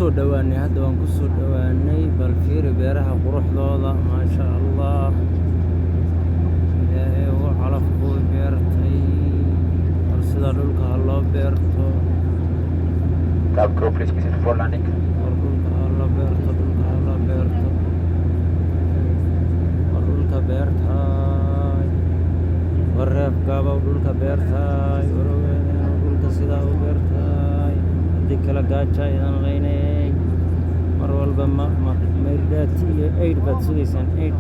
soo dhawaanay hadda waan ku soo dhawaanay bal fiiri beeraha quruxdooda ma sha Allah ilaahay oo calaf ku beertay sida dhulka loo beerto Cloud Go, please visit for landing. dhulka loo beerto dhulka beertay wareeb gaabo dhulka beertay warweyn dhulka sida u beertay hadii kala gaaja idan qaynay mar walba ma meerdati iyo aid bad sugaysan aid